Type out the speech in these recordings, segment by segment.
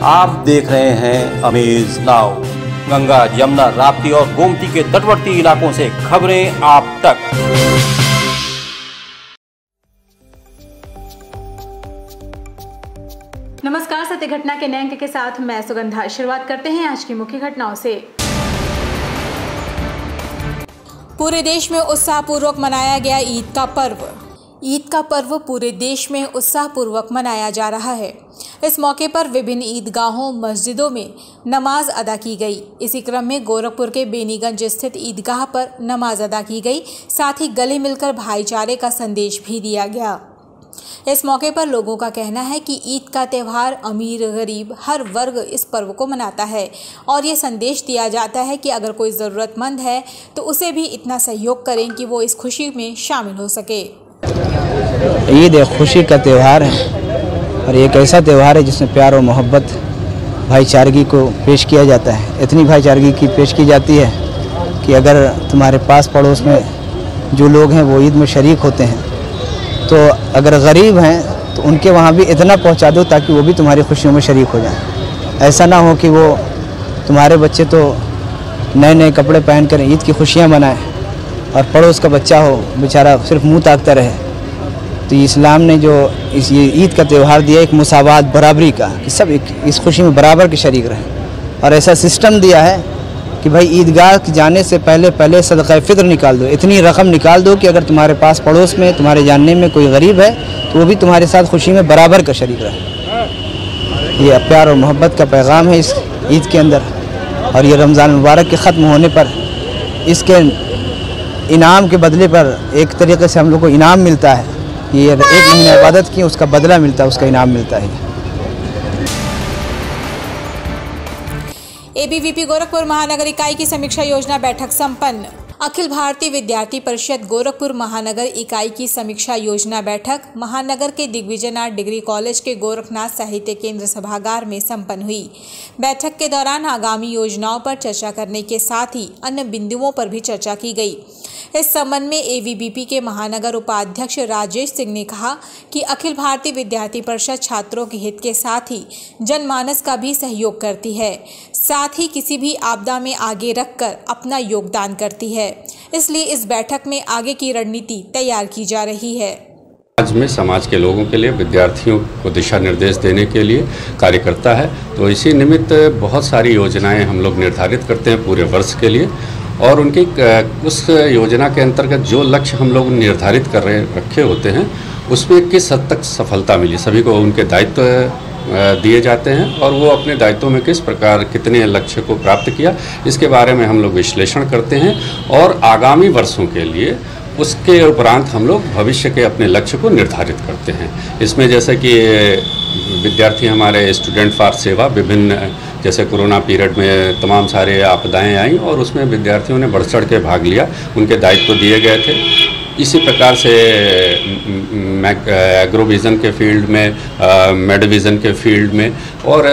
आप देख रहे हैं अमेज नाउ। गंगा, यमुना, राप्ती और गोमती के तटवर्ती इलाकों से खबरें आप तक। नमस्कार, सत्य घटना के नए अंक के साथ मैं सुगंधा। शुरुआत करते हैं आज की मुख्य घटनाओं से। पूरे देश में उत्साहपूर्वक मनाया गया ईद का पर्व। ईद का पर्व पूरे देश में उत्साहपूर्वक मनाया जा रहा है। इस मौके पर विभिन्न ईदगाहों, मस्जिदों में नमाज अदा की गई। इसी क्रम में गोरखपुर के बेनीगंज स्थित ईदगाह पर नमाज अदा की गई। साथ ही गले मिलकर भाईचारे का संदेश भी दिया गया। इस मौके पर लोगों का कहना है कि ईद का त्यौहार अमीर गरीब हर वर्ग इस पर्व को मनाता है और ये संदेश दिया जाता है कि अगर कोई ज़रूरतमंद है तो उसे भी इतना सहयोग करें कि वो इस खुशी में शामिल हो सके। ईद एक खुशी का त्यौहार है और एक ऐसा त्यौहार है जिसमें प्यार और मोहब्बत, भाईचारगी को पेश किया जाता है। इतनी भाईचारगी की पेश की जाती है कि अगर तुम्हारे पास पड़ोस में जो लोग हैं वो ईद में शरीक होते हैं तो अगर गरीब हैं तो उनके वहाँ भी इतना पहुँचा दो ताकि वो भी तुम्हारी खुशियों में शरीक हो जाएं। ऐसा ना हो कि वो तुम्हारे बच्चे तो नए नए कपड़े पहन कर ईद की खुशियाँ मनाएं और पड़ोस का बच्चा हो बेचारा सिर्फ मुंह ताकता रहे। तो इस्लाम ने जो ये ईद का त्यौहार दिया एक मुसावात, बराबरी का, कि सब इस खुशी में बराबर के शरीक रहें। और ऐसा सिस्टम दिया है कि भाई ईदगाह जाने से पहले सदक़ा फ़ित्र निकाल दो। इतनी रकम निकाल दो कि अगर तुम्हारे पास पड़ोस में तुम्हारे जानने में कोई गरीब है तो वो भी तुम्हारे साथ खुशी में बराबर का शरीक रहे। ये प्यार और मोहब्बत का पैगाम है इस ईद के अंदर। और ये रमज़ान मुबारक के ख़त्म होने पर इसके इनाम के बदले पर एक तरीक़े से हम लोग को इनाम मिलता है। ये 1 महीना इबादत की उसका बदला मिलता है, उसका इनाम मिलता है। एबीवीपी गोरखपुर महानगर इकाई की समीक्षा योजना बैठक संपन्न। अखिल भारतीय विद्यार्थी परिषद गोरखपुर महानगर इकाई की समीक्षा योजना बैठक महानगर के दिग्विजय आर्ट डिग्री कॉलेज के गोरखनाथ साहित्य केंद्र सभागार में संपन्न हुई। बैठक के दौरान आगामी योजनाओं पर चर्चा करने के साथ ही अन्य बिंदुओं पर भी चर्चा की गई। इस संबंध में एबीवीपी के महानगर उपाध्यक्ष राजेश सिंह ने कहा कि अखिल भारतीय विद्यार्थी परिषद छात्रों के हित के साथ ही जनमानस का भी सहयोग करती है, साथ ही किसी भी आपदा में आगे रखकर अपना योगदान करती है। इसलिए इस बैठक में आगे की रणनीति तैयार की जा रही है। आज में समाज के लोगों के लिए, विद्यार्थियों को दिशा निर्देश देने के लिए कार्यकर्ता है, तो इसी निमित्त बहुत सारी योजनाएं हम लोग निर्धारित करते हैं पूरे वर्ष के लिए। और उनकी उस योजना के अंतर्गत जो लक्ष्य हम लोग निर्धारित रखे होते हैं उसमें किस हद तक सफलता मिली, सभी को उनके दायित्व दिए जाते हैं और वो अपने दायित्वों में किस प्रकार कितने लक्ष्य को प्राप्त किया, इसके बारे में हम लोग विश्लेषण करते हैं और आगामी वर्षों के लिए उसके उपरांत हम लोग भविष्य के अपने लक्ष्य को निर्धारित करते हैं। इसमें जैसे कि विद्यार्थी हमारे स्टूडेंट फॉर सेवा, विभिन्न जैसे कोरोना पीरियड में तमाम सारे आपदाएं आई और उसमें विद्यार्थियों ने बढ़ चढ़ के भाग लिया, उनके दायित्व दिए गए थे। इसी प्रकार से एग्रोविज़न के फील्ड में, मेडविज़न के फील्ड में और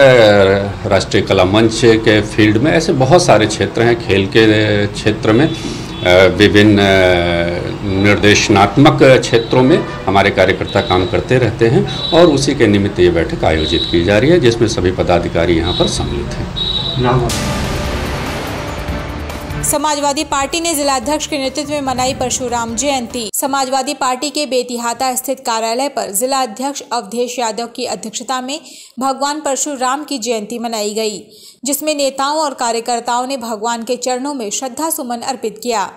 राष्ट्रीय कला मंच के फील्ड में ऐसे बहुत सारे क्षेत्र हैं। खेल के क्षेत्र में, विभिन्न निर्देशनात्मक क्षेत्रों में हमारे कार्यकर्ता काम करते रहते हैं और उसी के निमित्त ये बैठक आयोजित की जा रही है जिसमें सभी पदाधिकारी यहाँ पर सम्मिलित हैं। समाजवादी पार्टी ने जिलाध्यक्ष के नेतृत्व में मनाई परशुराम जयंती। समाजवादी पार्टी के बेतिहाता स्थित कार्यालय पर जिलाध्यक्ष अवधेश यादव की अध्यक्षता में भगवान परशुराम की जयंती मनाई गई, जिसमें नेताओं और कार्यकर्ताओं ने भगवान के चरणों में श्रद्धा सुमन अर्पित किया।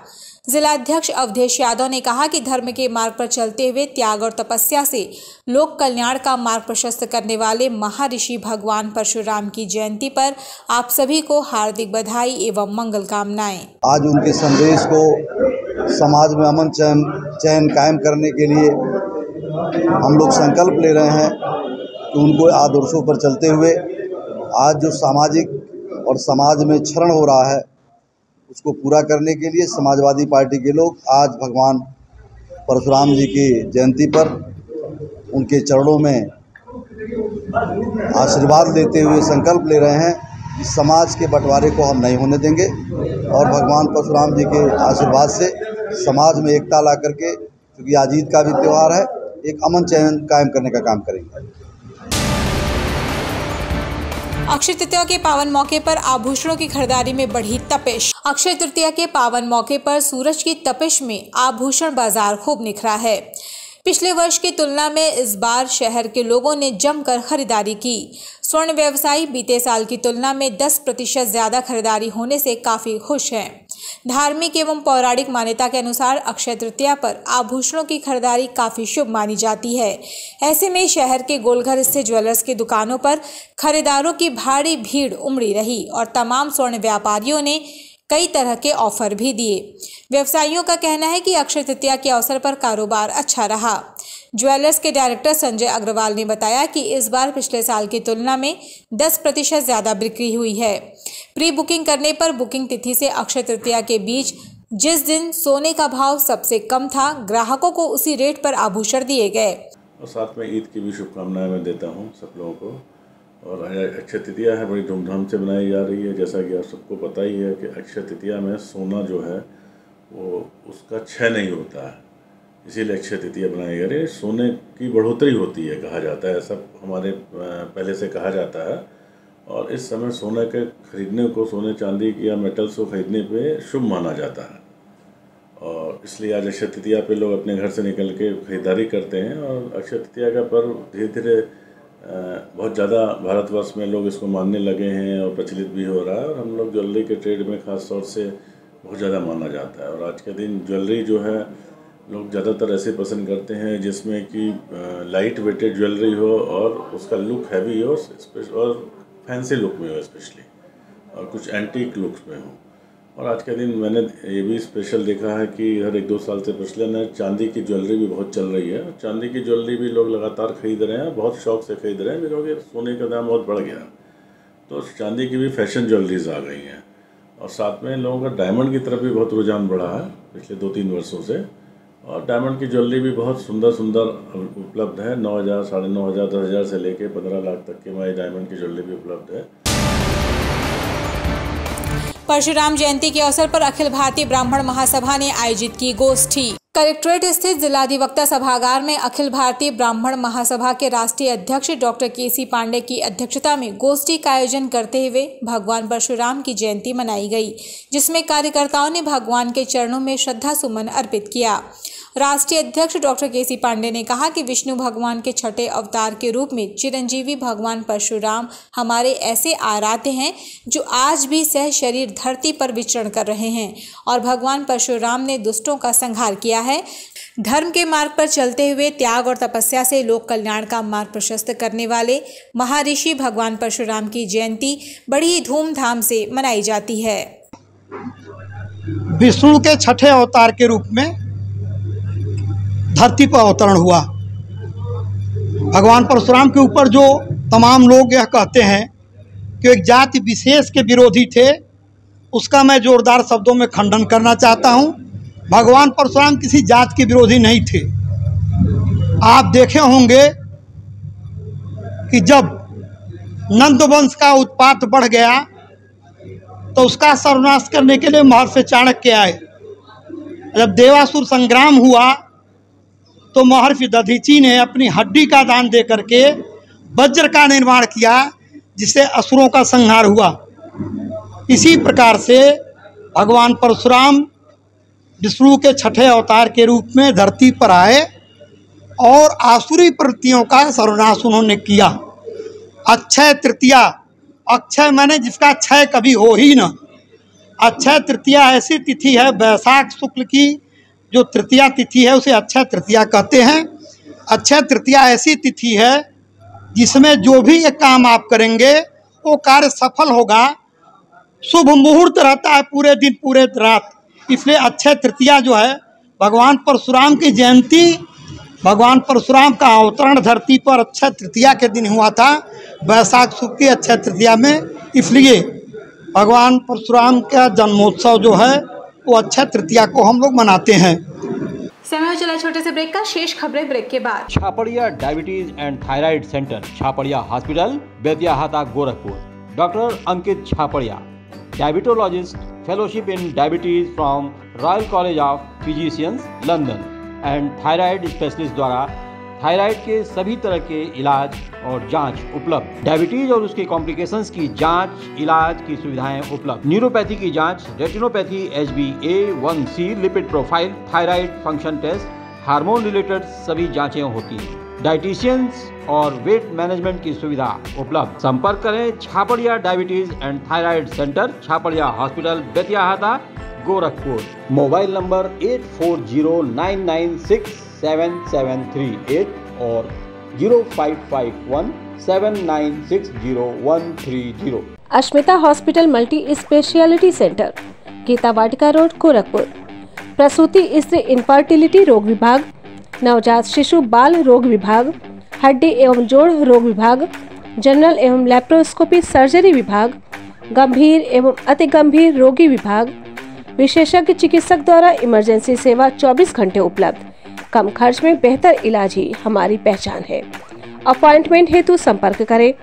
जिलाध्यक्ष अवधेश यादव ने कहा कि धर्म के मार्ग पर चलते हुए त्याग और तपस्या से लोक कल्याण का मार्ग प्रशस्त करने वाले महर्षि भगवान परशुराम की जयंती पर आप सभी को हार्दिक बधाई एवं मंगल कामनाएं। आज उनके संदेश को समाज में अमन चैन कायम करने के लिए हम लोग संकल्प ले रहे हैं कि उनको आदर्शों पर चलते हुए आज जो सामाजिक और समाज में क्षरण हो रहा है उसको पूरा करने के लिए समाजवादी पार्टी के लोग आज भगवान परशुराम जी की जयंती पर उनके चरणों में आशीर्वाद लेते हुए संकल्प ले रहे हैं कि समाज के बंटवारे को हम नहीं होने देंगे और भगवान परशुराम जी के आशीर्वाद से समाज में एकता ला करके, क्योंकि आज ईद का भी त्यौहार है, एक अमन चैन कायम करने का काम करेंगे। अक्षय तृतीया के पावन मौके पर आभूषणों की खरीदारी में बढ़ी तपिश। अक्षय तृतीया के पावन मौके पर सूरज की तपिश में आभूषण बाजार खूब निखरा है। पिछले वर्ष की तुलना में इस बार शहर के लोगों ने जमकर खरीदारी की। स्वर्ण व्यवसायी बीते साल की तुलना में 10% ज्यादा खरीदारी होने से काफी खुश हैं। धार्मिक एवं पौराणिक मान्यता के अनुसार अक्षय तृतीया पर आभूषणों की खरीदारी काफी शुभ मानी जाती है। ऐसे में शहर के गोलघर स्थित ज्वेलर्स की दुकानों पर खरीदारों की भारी भीड़ उमड़ी रही और तमाम स्वर्ण व्यापारियों ने कई तरह के ऑफर भी दिए। व्यवसायियों का कहना है कि अक्षय तृतीया के अवसर पर कारोबार अच्छा रहा। ज्वेलर्स के डायरेक्टर संजय अग्रवाल ने बताया कि इस बार पिछले साल की तुलना में 10% ज्यादा बिक्री हुई है। प्री बुकिंग करने पर बुकिंग तिथि से अक्षय तृतीया के बीच जिस दिन सोने का भाव सबसे कम था, ग्राहकों को उसी रेट पर आभूषण दिए गए। और साथ में ईद की भी शुभकामनाएं मैं देता हूं सब लोगों को। और अक्षय तृतीया है, बड़ी धूमधाम से मनाई जा रही है। जैसा कि आप सबको पता ही है कि अक्षय तृतीया में सोना जो है वो उसका क्षय नहीं होता है, इसीलिए अक्षय तृतीया बनाई जा रही है। सोने की बढ़ोतरी होती है कहा जाता है, ऐसा हमारे पहले से कहा जाता है। और इस समय सोने के खरीदने को, सोने चांदी या मेटल्स को खरीदने पे शुभ माना जाता है। और इसलिए आज अक्षय तृतीया पे लोग अपने घर से निकल के खरीदारी करते हैं। और अक्षय तृतीया का पर्व धीरे धीरे बहुत ज़्यादा भारतवर्ष में लोग इसको मानने लगे हैं और प्रचलित भी हो रहा है। और हम लोग ज्वेलरी के ट्रेड में ख़ास तौर से बहुत ज़्यादा माना जाता है। और आज के दिन ज्वेलरी जो है लोग ज़्यादातर ऐसे पसंद करते हैं जिसमें कि लाइट वेटेड ज्वेलरी हो और उसका लुक हैवी हो और फैंसी लुक में हो स्पेशली, और कुछ एंटीक लुक्स में हो। और आज के दिन मैंने ये भी स्पेशल देखा है कि हर 1-2 साल से प्रचलन है, चांदी की ज्वेलरी भी बहुत चल रही है। चांदी की ज्वेलरी भी लोग लगातार खरीद रहे हैं, बहुत शौक से खरीद रहे हैं क्योंकि सोने का दाम बहुत बढ़ गया। तो चांदी की भी फैशन ज्वेलरीज आ गई हैं। और साथ में लोगों का डायमंड की तरफ भी बहुत रुझान बढ़ा है पिछले 2-3 वर्षों से। और डायमंड की ज्वेलरी भी बहुत सुंदर उपलब्ध है। 9,000, 9,500, 10,000 से लेके 15 लाख तक की हमारी डायमंड की ज्वेलरी भी उपलब्ध है। परशुराम जयंती के अवसर पर अखिल भारतीय ब्राह्मण महासभा ने आयोजित की गोष्ठी। कलेक्ट्रेट स्थित जिलाधिवक्ता सभागार में अखिल भारतीय ब्राह्मण महासभा के राष्ट्रीय अध्यक्ष डॉक्टर केसी पांडे की अध्यक्षता में गोष्ठी का आयोजन करते हुए भगवान परशुराम की जयंती मनाई गई, जिसमें कार्यकर्ताओं ने भगवान के चरणों में श्रद्धा सुमन अर्पित किया। राष्ट्रीय अध्यक्ष डॉक्टर केसी पांडे ने कहा कि विष्णु भगवान के छठे अवतार के रूप में चिरंजीवी भगवान परशुराम हमारे ऐसे आराध्य हैं जो आज भी सह शरीर धरती पर विचरण कर रहे हैं और भगवान परशुराम ने दुष्टों का संहार किया है। धर्म के मार्ग पर चलते हुए त्याग और तपस्या से लोक कल्याण का मार्ग प्रशस्त करने वाले महर्षि भगवान परशुराम की जयंती बड़ी धूमधाम से मनाई जाती है। विष्णु के छठे अवतार के रूप में धरती पर अवतरण हुआ। भगवान परशुराम के ऊपर जो तमाम लोग यह कहते हैं कि एक जाति विशेष के विरोधी थे, उसका मैं जोरदार शब्दों में खंडन करना चाहता हूं। भगवान परशुराम किसी जात के विरोधी नहीं थे। आप देखे होंगे कि जब नंद वंश का उत्पात बढ़ गया तो उसका सर्वनाश करने के लिए महर्षि चाणक्य आए। जब देवासुर संग्राम हुआ तो महर्षि दधीची ने अपनी हड्डी का दान दे करके वज्र का निर्माण किया, जिससे असुरों का संहार हुआ। इसी प्रकार से भगवान परशुराम विष्णु के छठे अवतार के रूप में धरती पर आए और आसुरी प्रवृत्तियों का सर्वनाश उन्होंने किया। अक्षय तृतीया, अक्षय माने जिसका क्षय कभी हो ही न। अक्षय तृतीया ऐसी तिथि है, वैशाख शुक्ल की जो तृतीया तिथि है उसे अक्षय तृतीया कहते हैं। अक्षय तृतीया ऐसी तिथि है जिसमें जो भी एक काम आप करेंगे वो कार्य सफल होगा। शुभ मुहूर्त रहता है पूरे दिन पूरे रात। इसलिए अक्षय तृतीया जो है भगवान परशुराम की जयंती, भगवान परशुराम का अवतरण धरती पर अक्षय तृतीया के दिन हुआ था, वैशाख शुक्ल की अक्षय तृतीया में। इसलिए भगवान परशुराम का जन्मोत्सव जो है वो अक्षय तृतीया को हम लोग मनाते हैं। समय हो चला छोटे से ब्रेक का, शेष खबरें ब्रेक के बाद। Chhaparia diabetes and thyroid centre, Chhapariya hospital, Betiahata, Gorakhpur. Doctor Ankit Chhaparia, diabetologist, fellowship in diabetes from Royal College of Physicians, London and thyroid specialist द्वारा थायराइड के सभी तरह के इलाज और जांच उपलब्ध। डायबिटीज और उसके कॉम्प्लिकेशंस की जांच, इलाज की सुविधाएं उपलब्ध। न्यूरोपैथी की जांच, retinopathy, HbA1c, lipid profile, thyroid function test, hormone related सभी जांचें होती हैं। डाइटिशियंस और वेट मैनेजमेंट की सुविधा उपलब्ध। संपर्क करें Chhapadiya diabetes and thyroid centre, Chhapariya hospital, Betiahata, Gorakhpur. Mobile number 8409967738 और 05517960 Ashmita hospital multi speciality centre, Geeta Vatika road, Gorakhpur. प्रसूति, स्त्री इनफर्टिलिटी रोग विभाग, नवजात शिशु बाल रोग विभाग, हड्डी एवं जोड़ रोग विभाग, जनरल एवं लैप्रोस्कोपी सर्जरी विभाग, गंभीर एवं अति गंभीर रोगी विभाग, विशेषज्ञ चिकित्सक द्वारा इमरजेंसी सेवा 24 घंटे उपलब्ध। कम खर्च में बेहतर इलाज ही हमारी पहचान है। अपॉइंटमेंट हेतु संपर्क करें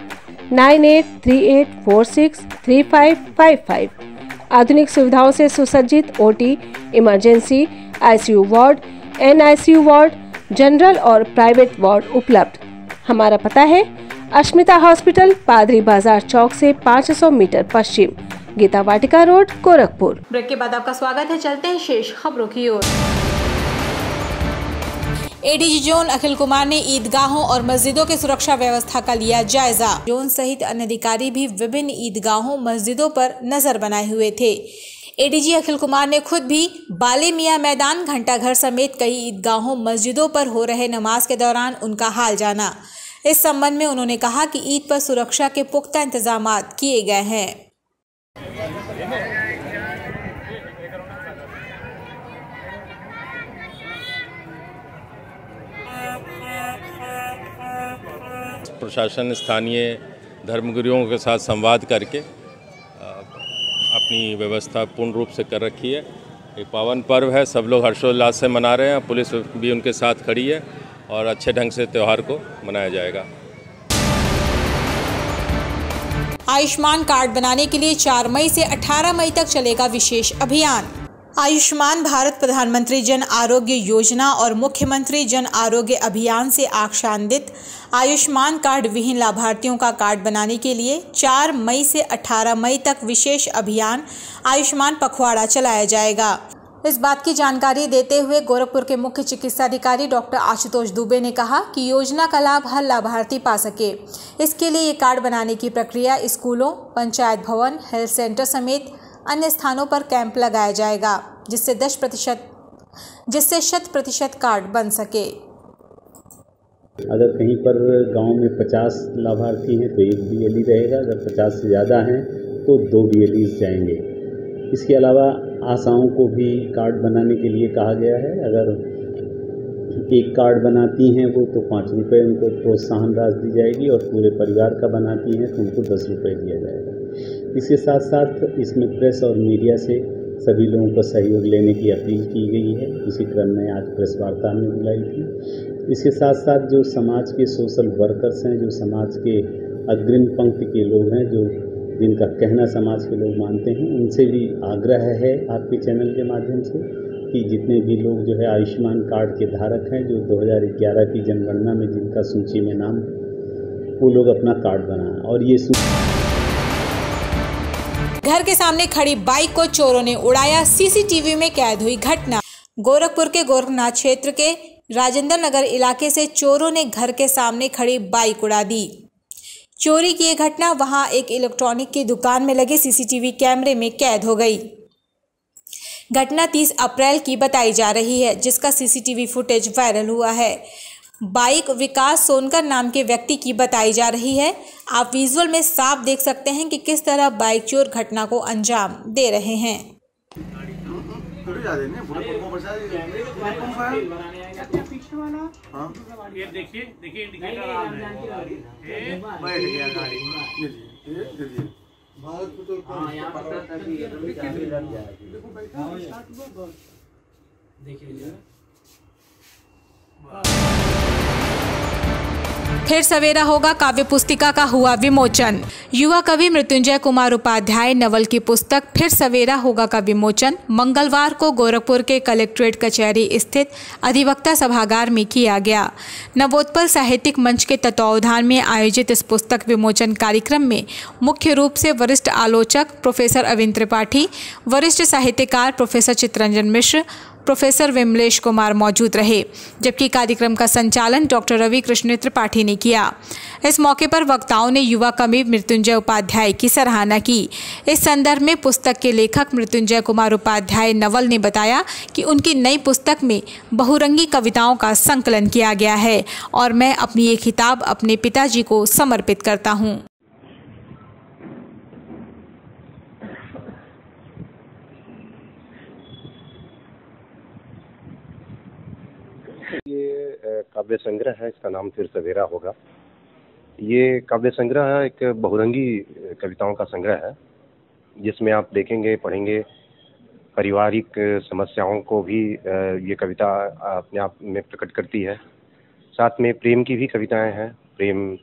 9838463555। आधुनिक सुविधाओं से सुसज्जित OT, emergency, ICU ward, NICU ward, general और प्राइवेट वार्ड उपलब्ध। हमारा पता है अश्मिता हॉस्पिटल, पादरी बाजार चौक से 500 मीटर पश्चिम, गीता वाटिका रोड, गोरखपुर। ब्रेक के बाद आपका स्वागत है। चलते हैं शेष खबरों की ओर। ADG जोन अखिल कुमार ने ईदगाहों और मस्जिदों की सुरक्षा व्यवस्था का लिया जायजा। जोन सहित अन्य अधिकारी भी विभिन्न ईदगाहों, मस्जिदों पर नजर बनाए हुए थे। ADG अखिल कुमार ने खुद भी बाले मियां मैदान, घंटाघर समेत कई ईदगाहों, मस्जिदों पर हो रहे नमाज के दौरान उनका हाल जाना। इस संबंध में उन्होंने कहा कि ईद पर सुरक्षा के पुख्ता इंतजामात किए गए हैं। प्रशासन स्थानीय धर्मगुरुओं के साथ संवाद करके अपनी व्यवस्था पूर्ण रूप से कर रखी है। एक पावन पर्व है, सब लोग हर्षोल्लास से मना रहे हैं। पुलिस भी उनके साथ खड़ी है और अच्छे ढंग से त्यौहार को मनाया जाएगा। आयुष्मान कार्ड बनाने के लिए 4 मई से 18 मई तक चलेगा विशेष अभियान। आयुष्मान भारत प्रधानमंत्री जन आरोग्य योजना और मुख्यमंत्री जन आरोग्य अभियान से आशान्वित आयुष्मान कार्ड विहीन लाभार्थियों का कार्ड बनाने के लिए 4 मई से 18 मई तक विशेष अभियान आयुष्मान पखवाड़ा चलाया जाएगा। इस बात की जानकारी देते हुए गोरखपुर के मुख्य चिकित्साधिकारी डॉक्टर आशुतोष दुबे ने कहा कि योजना का लाभ हर लाभार्थी पा सके, इसके लिए ये कार्ड बनाने की प्रक्रिया स्कूलों, पंचायत भवन, हेल्थ सेंटर समेत अन्य स्थानों पर कैंप लगाया जाएगा, जिससे 100% कार्ड बन सके। अगर कहीं पर गांव में 50 लाभार्थी हैं तो 1 BLE रहेगा, अगर 50 से ज़्यादा हैं तो 2 BLEs जाएंगे। इसके अलावा आशाओं को भी कार्ड बनाने के लिए कहा गया है। अगर एक कार्ड बनाती हैं वो तो 5 रुपये उनको प्रोत्साहन राशि दी जाएगी और पूरे परिवार का बनाती हैं तो उनको 10 रुपये दिया जाएगा। इसके साथ साथ इसमें प्रेस और मीडिया से सभी लोगों को सहयोग लेने की अपील की गई है। इसी क्रम में आज प्रेस वार्ता में बुलाई थी। इसके साथ साथ जो समाज के सोशल वर्कर्स हैं, जो समाज के अग्रिम पंक्ति के लोग हैं, जो जिनका कहना समाज के लोग मानते हैं, उनसे भी आग्रह है आपके चैनल के माध्यम से कि जितने भी लोग जो है आयुष्मान कार्ड के धारक हैं, जो 2011 की जनगणना में जिनका सूची में नाम, वो लोग अपना कार्ड बनाएं। और ये घर के सामने खड़ी बाइक को चोरों ने उड़ाया, CCTV में कैद हुई घटना। गोरखपुर के गोरखनाथ क्षेत्र के राजेंद्र नगर इलाके से चोरों ने घर के सामने खड़ी बाइक उड़ा दी। चोरी की यह घटना वहां एक इलेक्ट्रॉनिक की दुकान में लगे CCTV कैमरे में कैद हो गई। घटना 30 अप्रैल की बताई जा रही है, जिसका CCTV फुटेज वायरल हुआ है। बाइक विकास सोनकर नाम के व्यक्ति की बताई जा रही है। आप विजुअल में साफ देख सकते हैं कि किस तरह बाइक चोर घटना को अंजाम दे रहे हैं। ये देखिए इंडिकेटर ऑन है। फिर सवेरा होगा काव्य पुस्तिका का हुआ विमोचन। युवा कवि मृत्युंजय कुमार उपाध्याय नवल की पुस्तक फिर सवेरा होगा का विमोचन मंगलवार को गोरखपुर के कलेक्ट्रेट कचहरी स्थित अधिवक्ता सभागार में किया गया। नवोत्पल साहित्यिक मंच के तत्वावधान में आयोजित इस पुस्तक विमोचन कार्यक्रम में मुख्य रूप से वरिष्ठ आलोचक प्रोफेसर अविन त्रिपाठी, वरिष्ठ साहित्यकार प्रोफेसर चित्तरंजन मिश्र, प्रोफेसर विमलेश कुमार मौजूद रहे, जबकि कार्यक्रम का संचालन डॉक्टर रवि कृष्ण त्रिपाठी ने किया। इस मौके पर वक्ताओं ने युवा कवि मृत्युंजय उपाध्याय की सराहना की। इस संदर्भ में पुस्तक के लेखक मृत्युंजय कुमार उपाध्याय नवल ने बताया कि उनकी नई पुस्तक में बहुरंगी कविताओं का संकलन किया गया है और मैं अपनी ये किताब अपने पिताजी को समर्पित करता हूँ। ये काव्य संग्रह है, इसका नाम फिर सवेरा होगा। ये काव्य संग्रह एक बहुरंगी कविताओं का संग्रह है, जिसमें आप देखेंगे पढ़ेंगे पारिवारिक समस्याओं को भी ये कविता अपने आप में प्रकट करती है। साथ में प्रेम की भी कविताएं हैं, प्रेम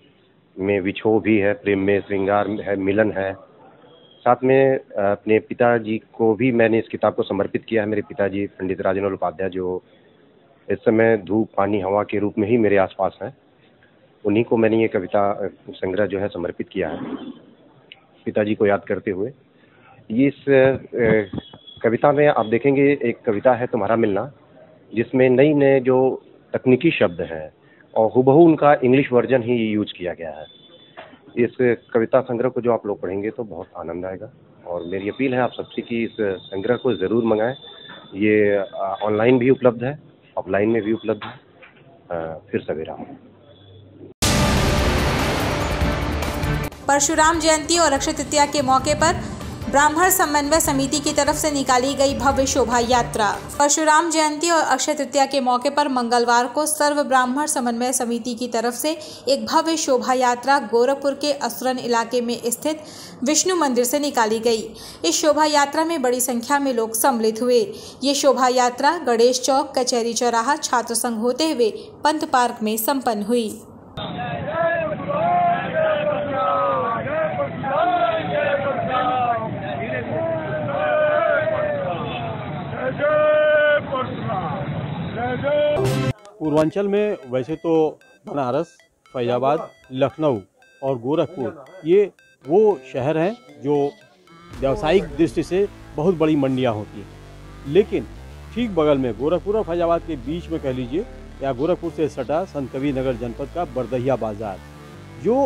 में विछोह भी है, प्रेम में श्रृंगार है, मिलन है। साथ में अपने पिताजी को भी मैंने इस किताब को समर्पित किया है। मेरे पिताजी पंडित राजेंद्र उपाध्याय जो इस समय धूप पानी हवा के रूप में ही मेरे आसपास हैं, उन्हीं को मैंने ये कविता संग्रह जो है समर्पित किया है, पिताजी को याद करते हुए। ये इस कविता में आप देखेंगे एक कविता है तुम्हारा मिलना, जिसमें नई नए जो तकनीकी शब्द हैं और हुबहू उनका इंग्लिश वर्जन ही यूज किया गया है। इस कविता संग्रह को जो आप लोग पढ़ेंगे तो बहुत आनंद आएगा और मेरी अपील है आप सबसे कि इस संग्रह को ज़रूर मंगाएं। ये ऑनलाइन भी उपलब्ध है, ऑफलाइन में भी उपलब्ध है। फिर सवेरा। परशुराम जयंती और अक्षय तृतीया के मौके पर ब्राह्मण समन्वय समिति की तरफ से निकाली गई भव्य शोभा यात्रा। परशुराम जयंती और अक्षय तृतीया के मौके पर मंगलवार को सर्व ब्राह्मण समन्वय समिति की तरफ से एक भव्य शोभा यात्रा गोरखपुर के असुरन इलाके में स्थित विष्णु मंदिर से निकाली गई। इस शोभा यात्रा में बड़ी संख्या में लोग सम्मिलित हुए। ये शोभा यात्रा गणेश चौक, कचहरी चौराहा, छात्र संघ होते हुए पंत पार्क में संपन्न हुई। पूर्वांचल में वैसे तो बनारस, फैजाबाद, लखनऊ और गोरखपुर ये वो शहर हैं जो व्यावसायिक दृष्टि से बहुत बड़ी मंडियां होती हैं, लेकिन ठीक बगल में गोरखपुर और फैजाबाद के बीच में कह लीजिए या गोरखपुर से सटा संत कबीर नगर जनपद का बरदहिया बाजार जो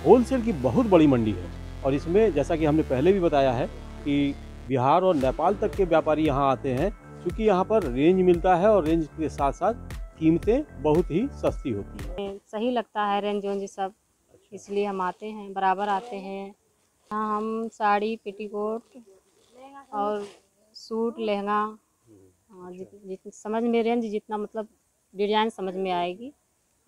होलसेल की बहुत बड़ी मंडी है। और इसमें जैसा कि हमने पहले भी बताया है कि बिहार और नेपाल तक के व्यापारी यहाँ आते हैं, क्योंकि यहाँ पर रेंज मिलता है और रेंज के साथ साथ कीमतें बहुत ही सस्ती होती हैं। सही लगता है रेंज वेंज सब, इसलिए हम आते हैं, बराबर आते हैं। यहाँ हम साड़ी, पेटीकोट और सूट, लहंगा, समझ में रेंज जितना मतलब डिजाइन समझ में आएगी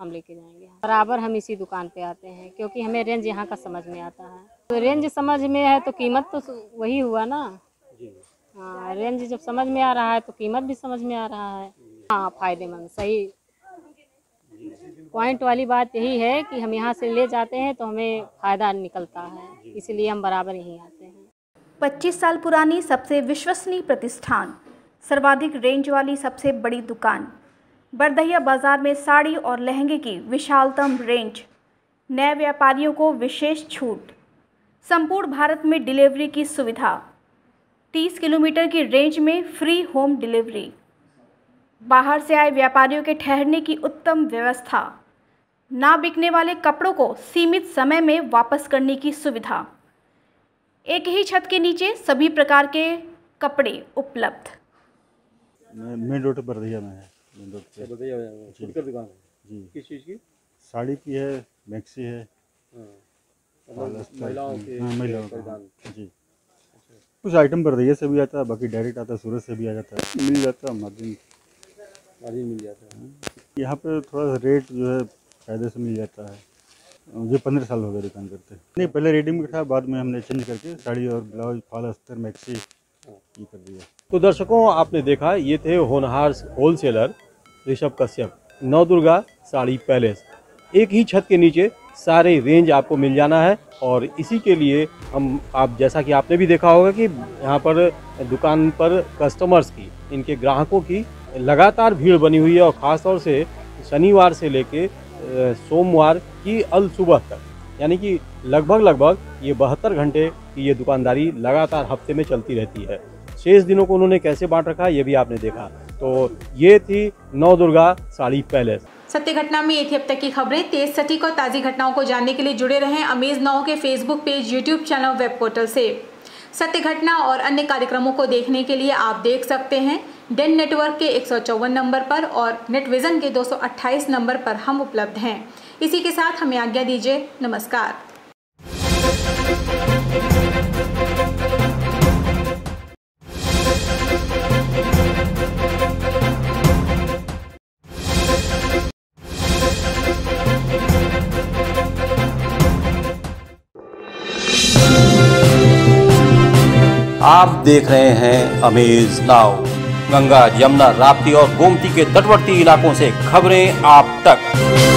हम लेके जाएंगे। बराबर हम इसी दुकान पे आते हैं क्योंकि हमें रेंज यहाँ का समझ में आता है। तो रेंज समझ में है तो कीमत तो वही हुआ ना। हाँ, रेंज जब समझ में आ रहा है तो कीमत भी समझ में आ रहा है। हाँ, फायदेमंद, सही पॉइंट वाली बात यही है कि हम यहाँ से ले जाते हैं तो हमें फ़ायदा निकलता है, इसलिए हम बराबर यहीं आते हैं। 25 साल पुरानी सबसे विश्वसनीय प्रतिष्ठान, सर्वाधिक रेंज वाली सबसे बड़ी दुकान, बरदहिया बाजार में साड़ी और लहंगे की विशालतम रेंज, नए व्यापारियों को विशेष छूट, संपूर्ण भारत में डिलीवरी की सुविधा, 30 किलोमीटर की रेंज में फ्री होम डिलीवरी, बाहर से आए व्यापारियों के ठहरने की उत्तम व्यवस्था, ना बिकने वाले कपड़ों को सीमित समय में वापस करने की सुविधा, एक ही छत के नीचे सभी प्रकार के कपड़े उपलब्ध। मेन रोड बरदहिया में है। मेन रोड पे फुटकर दुकान है जी। किस चीज़ की? साड़ी की है, मैक्सी है, महिलाओं की जी। कुछ आइटम बरदहिया से भी आता है, बाकी डायरेक्ट आता है, सूरत से भी आ जाता है, मिल जाता है, मार्जिन मिल जाता है। यहाँ पे थोड़ा सा रेट जो है कायदे से मिल जाता है। मुझे 15 साल हो गए दुकान करते। नहीं, पहले रेडीमेड था, बाद में हमने चेंज करके साड़ी और ब्लाउज, फॉल, अस्तर, मैक्सी ये कर दिया। तो दर्शकों, आपने देखा ये थे होनहार होलसेलर ऋषभ कश्यप, नवदुर्गा साड़ी पैलेस। एक ही छत के नीचे सारे रेंज आपको मिल जाना है। और इसी के लिए आप जैसा कि आपने भी देखा होगा कि यहाँ पर दुकान पर कस्टमर्स की, इनके ग्राहकों की लगातार भीड़ बनी हुई है। और ख़ास तौर से शनिवार से लेके सोमवार की अल सुबह तक, यानी कि लगभग ये 72 घंटे की ये दुकानदारी लगातार हफ्ते में चलती रहती है। शेष दिनों को उन्होंने कैसे बांट रखा ये भी आपने देखा। तो ये थी नवदुर्गा साड़ी पैलेस। सत्य घटना में ये थी अब तक की खबरें। तेज, सटीक और ताज़ी घटनाओं को जानने के लिए जुड़े रहें अमेज नाउ के Facebook page, YouTube channel, web portal से। सत्य घटना और अन्य कार्यक्रमों को देखने के लिए आप देख सकते हैं डेन नेटवर्क के 154 नंबर पर और नेटविजन के 228 नंबर पर हम उपलब्ध हैं। इसी के साथ हमें आज्ञा दीजिए। नमस्कार। आप देख रहे हैं अमेज नाउ। गंगा, यमुना, राप्ती और गोमती के तटवर्ती इलाकों से खबरें आप तक।